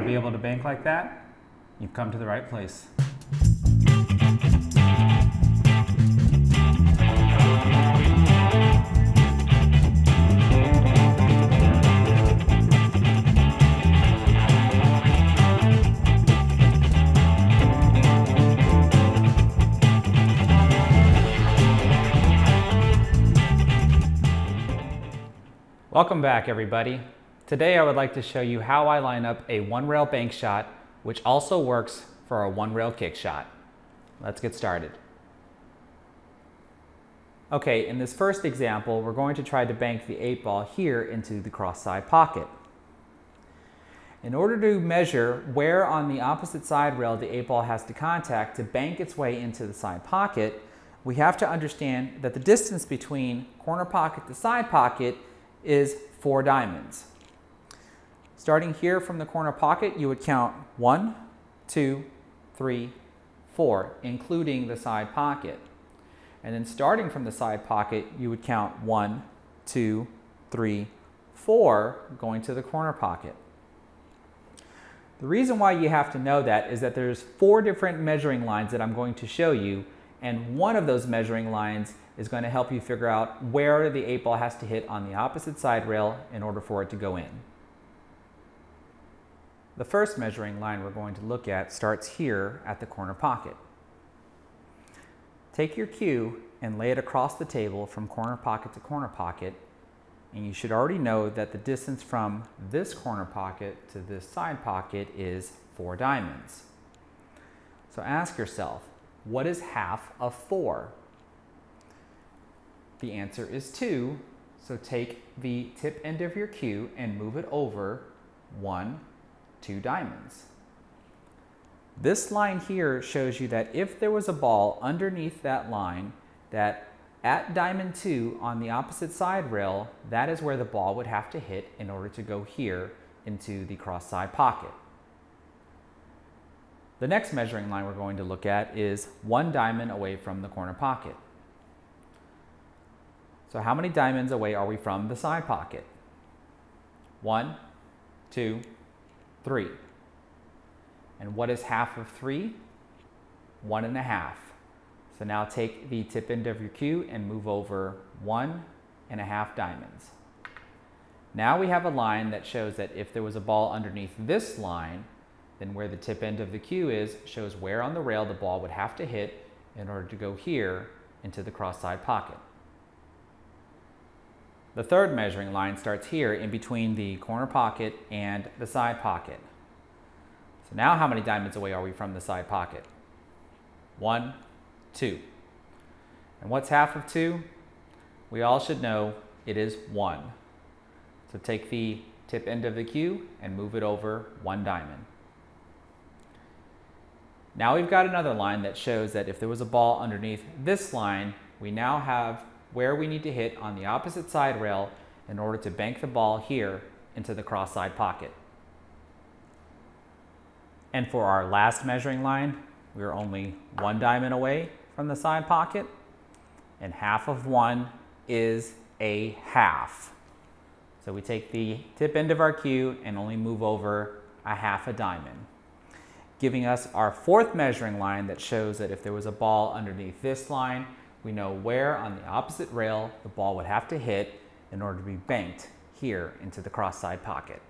to be able to bank like that, you've come to the right place. Welcome back, everybody. Today I would like to show you how I line up a one-rail bank shot, which also works for a one-rail kick shot. Let's get started. Okay, in this first example, we're going to try to bank the 8-ball here into the cross-side pocket. In order to measure where on the opposite side rail the 8-ball has to contact to bank its way into the side pocket, we have to understand that the distance between corner pocket to side pocket is 4 diamonds. Starting here from the corner pocket, you would count 1, 2, 3, 4, including the side pocket. And then starting from the side pocket, you would count 1, 2, 3, 4, going to the corner pocket. The reason why you have to know that is that there's 4 different measuring lines that I'm going to show you, and one of those measuring lines is going to help you figure out where the 8-ball has to hit on the opposite side rail in order for it to go in. The first measuring line we're going to look at starts here at the corner pocket. Take your cue and lay it across the table from corner pocket to corner pocket, and you should already know that the distance from this corner pocket to this side pocket is 4 diamonds. So ask yourself, what is half of 4? The answer is 2, so take the tip end of your cue and move it over 2 diamonds. This line here shows you that if there was a ball underneath that line, that at diamond 2 on the opposite side rail, that is where the ball would have to hit in order to go here into the cross side pocket. The next measuring line we're going to look at is 1 diamond away from the corner pocket. So how many diamonds away are we from the side pocket? 1, 2, 3. And what is half of 3? 1.5. So now take the tip end of your cue and move over 1.5 diamonds. Now we have a line that shows that if there was a ball underneath this line, then where the tip end of the cue is shows where on the rail the ball would have to hit in order to go here into the cross side pocket. The third measuring line starts here in between the corner pocket and the side pocket. So now how many diamonds away are we from the side pocket? 1, 2. And what's half of 2? We all should know it is 1. So take the tip end of the cue and move it over 1 diamond. Now we've got another line that shows that if there was a ball underneath this line, we now have where we need to hit on the opposite side rail in order to bank the ball here into the cross side pocket. And for our last measuring line, we're only 1 diamond away from the side pocket, and half of 1 is a half. So we take the tip end of our cue and only move over 1/2 diamond, giving us our fourth measuring line that shows that if there was a ball underneath this line, we know where on the opposite rail the ball would have to hit in order to be banked here into the cross side pocket.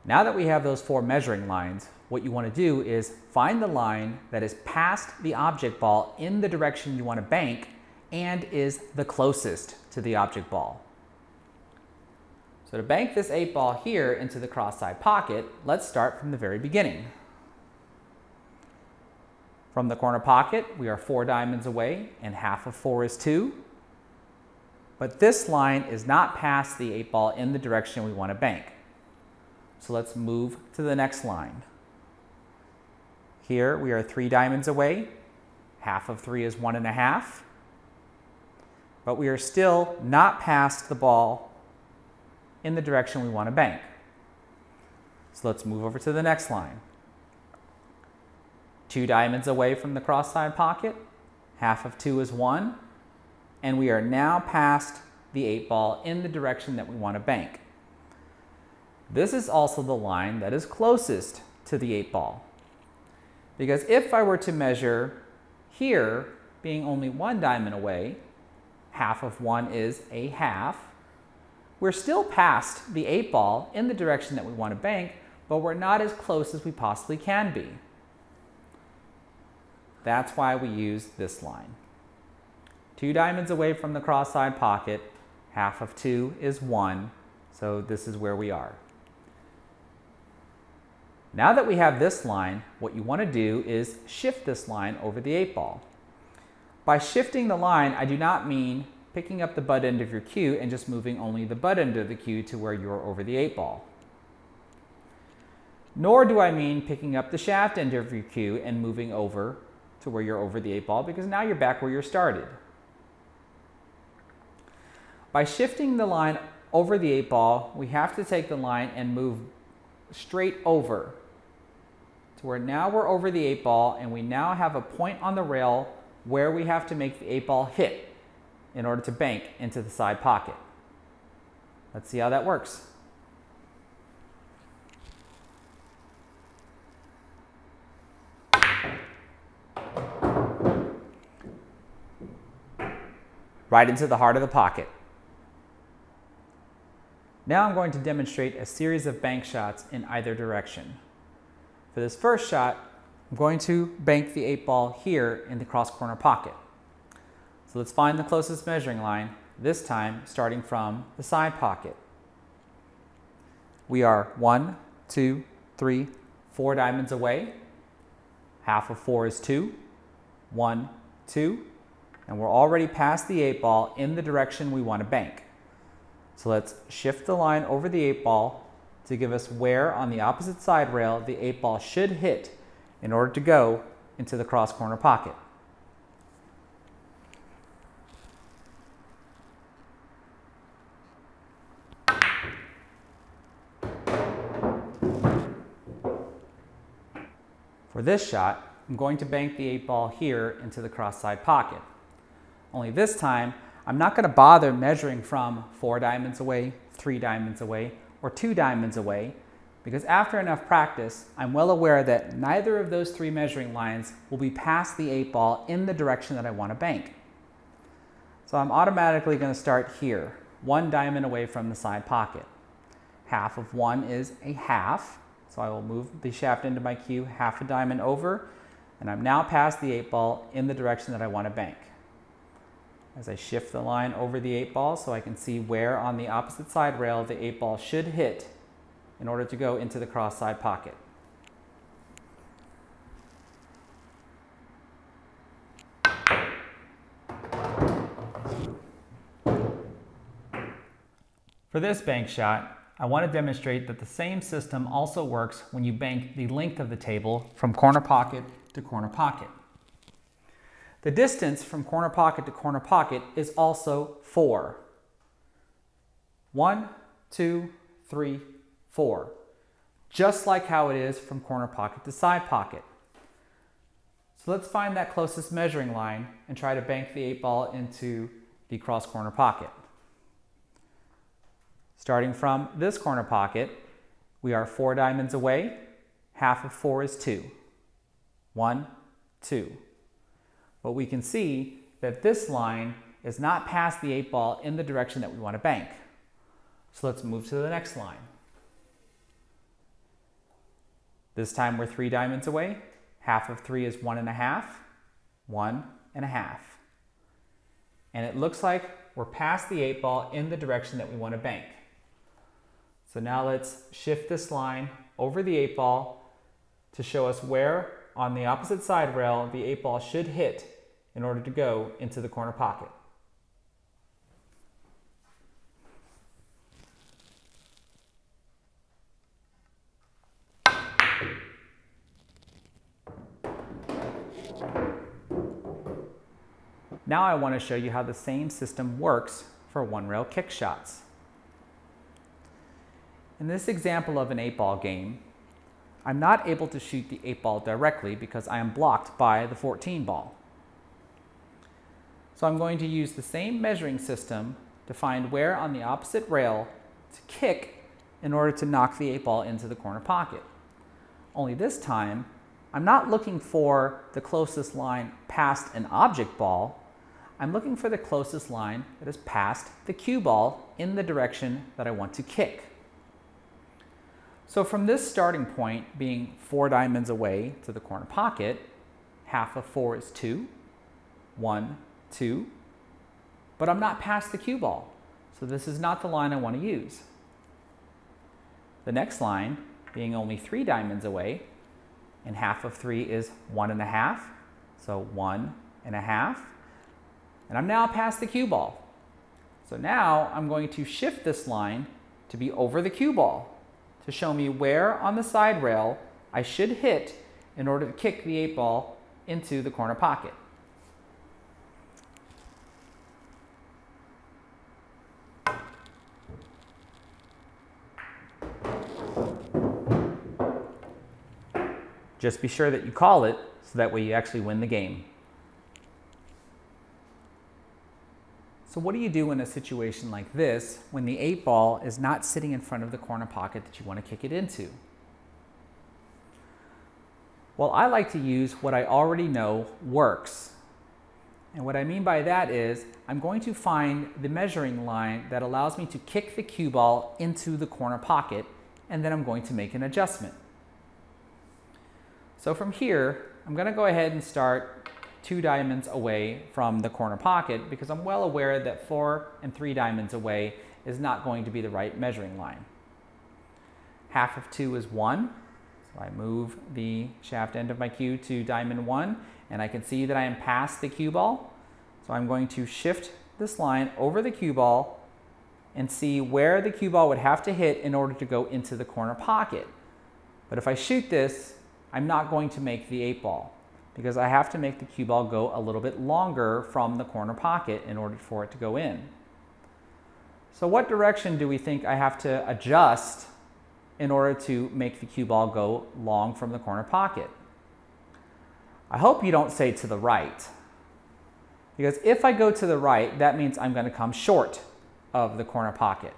Now that we have those 4 measuring lines, what you want to do is find the line that is past the object ball in the direction you want to bank and is the closest to the object ball. So to bank this 8-ball here into the cross side pocket, let's start from the very beginning. From the corner pocket, we are 4 diamonds away, and half of 4 is 2. But this line is not past the 8-ball in the direction we want to bank. So let's move to the next line. Here we are 3 diamonds away. Half of 3 is 1.5. But we are still not past the ball in the direction we want to bank. So let's move over to the next line. 2 diamonds away from the cross side pocket. Half of 2 is 1. And we are now past the 8-ball in the direction that we want to bank. This is also the line that is closest to the 8-ball. Because if I were to measure here, being only 1 diamond away, half of 1 is a half, we're still past the 8-ball in the direction that we want to bank, but we're not as close as we possibly can be. That's why we use this line. 2 diamonds away from the cross-side pocket, half of 2 is 1, so this is where we are. Now that we have this line, what you want to do is shift this line over the 8-ball. By shifting the line, I do not mean picking up the butt end of your cue and just moving only the butt end of the cue to where you're over the 8-ball. Nor do I mean picking up the shaft end of your cue and moving over to where you're over the 8-ball, because now you're back where you started. By shifting the line over the 8-ball, we have to take the line and move straight over to where now we're over the 8-ball, and we now have a point on the rail where we have to make the 8-ball hit in order to bank into the side pocket. Let's see how that works. Right into the heart of the pocket. Now I'm going to demonstrate a series of bank shots in either direction. For this first shot, I'm going to bank the 8-ball here in the cross corner pocket. So let's find the closest measuring line, this time starting from the side pocket. We are 1, 2, 3, 4 diamonds away. Half of 4 is 2. 1, 2. And we're already past the 8-ball in the direction we want to bank. So let's shift the line over the 8-ball to give us where on the opposite side rail the 8-ball should hit in order to go into the cross corner pocket. For this shot, I'm going to bank the 8-ball here into the cross side pocket. Only this time, I'm not going to bother measuring from 4 diamonds away, 3 diamonds away, or 2 diamonds away, because after enough practice, I'm well aware that neither of those 3 measuring lines will be past the 8-ball in the direction that I want to bank. So I'm automatically going to start here, 1 diamond away from the side pocket. Half of 1 is a half, so I will move the shaft into my cue half a diamond over, and I'm now past the 8-ball in the direction that I want to bank. As I shift the line over the 8-ball so I can see where on the opposite side rail the 8-ball should hit in order to go into the cross side pocket. For this bank shot, I want to demonstrate that the same system also works when you bank the length of the table from corner pocket to corner pocket. The distance from corner pocket to corner pocket is also 4. 1, 2, 3, 4. Just like how it is from corner pocket to side pocket. So let's find that closest measuring line and try to bank the 8-ball into the cross corner pocket. Starting from this corner pocket, we are 4 diamonds away. Half of 4 is 2. 1, 2. But we can see that this line is not past the 8-ball in the direction that we want to bank. So let's move to the next line. This time we're 3 diamonds away. Half of 3 is 1.5. 1.5. And it looks like we're past the 8-ball in the direction that we want to bank. So now let's shift this line over the 8-ball to show us where on the opposite side rail the 8-ball should hit in order to go into the corner pocket. Now I want to show you how the same system works for one-rail kick shots. In this example of an 8-ball game, I'm not able to shoot the 8-ball directly because I am blocked by the 14-ball. So I'm going to use the same measuring system to find where on the opposite rail to kick in order to knock the 8-ball into the corner pocket. Only this time, I'm not looking for the closest line past an object ball. I'm looking for the closest line that is past the cue ball in the direction that I want to kick. So from this starting point, being 4 diamonds away to the corner pocket, half of 4 is 2, 1, 2, but I'm not past the cue ball, so this is not the line I want to use. The next line, being only 3 diamonds away, and half of 3 is 1.5, so 1.5, and I'm now past the cue ball. So now I'm going to shift this line to be over the cue ball to show me where on the side rail I should hit in order to kick the 8-ball into the corner pocket. Just be sure that you call it so that way you actually win the game. So what do you do in a situation like this when the 8-ball is not sitting in front of the corner pocket that you want to kick it into? Well, I like to use what I already know works. And what I mean by that is I'm going to find the measuring line that allows me to kick the cue ball into the corner pocket, and then I'm going to make an adjustment. So from here, I'm going to go ahead and start 2 diamonds away from the corner pocket because I'm well aware that 4 and 3 diamonds away is not going to be the right measuring line. Half of 2 is 1, so I move the shaft end of my cue to diamond 1, and I can see that I am past the cue ball. So I'm going to shift this line over the cue ball and see where the cue ball would have to hit in order to go into the corner pocket. But if I shoot this, I'm not going to make the 8-ball because I have to make the cue ball go a little bit longer from the corner pocket in order for it to go in. So what direction do we think I have to adjust in order to make the cue ball go long from the corner pocket? I hope you don't say to the right, because if I go to the right, that means I'm going to come short of the corner pocket.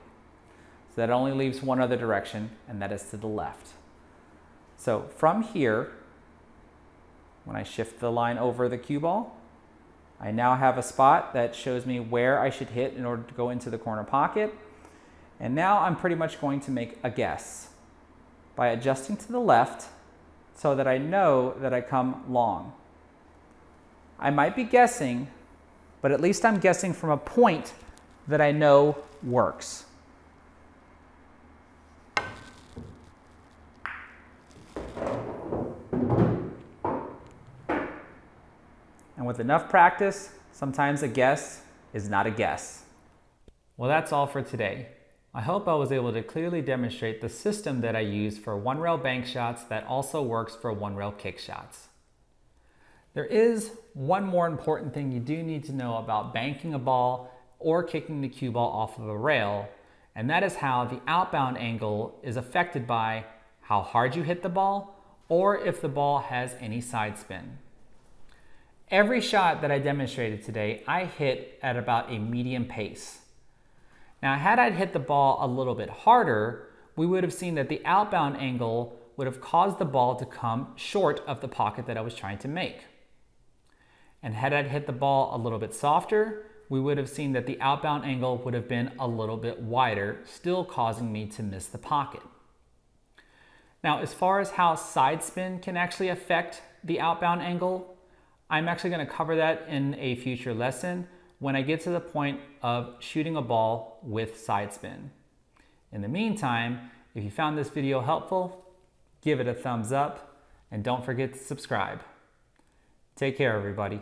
So that only leaves one other direction, and that is to the left. So from here, when I shift the line over the cue ball, I now have a spot that shows me where I should hit in order to go into the corner pocket. And now I'm pretty much going to make a guess by adjusting to the left so that I know that I come long. I might be guessing, but at least I'm guessing from a point that I know works. And with enough practice, sometimes a guess is not a guess. Well, that's all for today. I hope I was able to clearly demonstrate the system that I use for one-rail bank shots that also works for one-rail kick shots. There is one more important thing you do need to know about banking a ball or kicking the cue ball off of a rail, and that is how the outbound angle is affected by how hard you hit the ball or if the ball has any side spin. Every shot that I demonstrated today, I hit at about a medium pace. Now, had I hit the ball a little bit harder, we would have seen that the outbound angle would have caused the ball to come short of the pocket that I was trying to make. And had I hit the ball a little bit softer, we would have seen that the outbound angle would have been a little bit wider, still causing me to miss the pocket. Now, as far as how side spin can actually affect the outbound angle, I'm actually going to cover that in a future lesson when I get to the point of shooting a ball with side spin. In the meantime, if you found this video helpful, give it a thumbs up and don't forget to subscribe. Take care, everybody.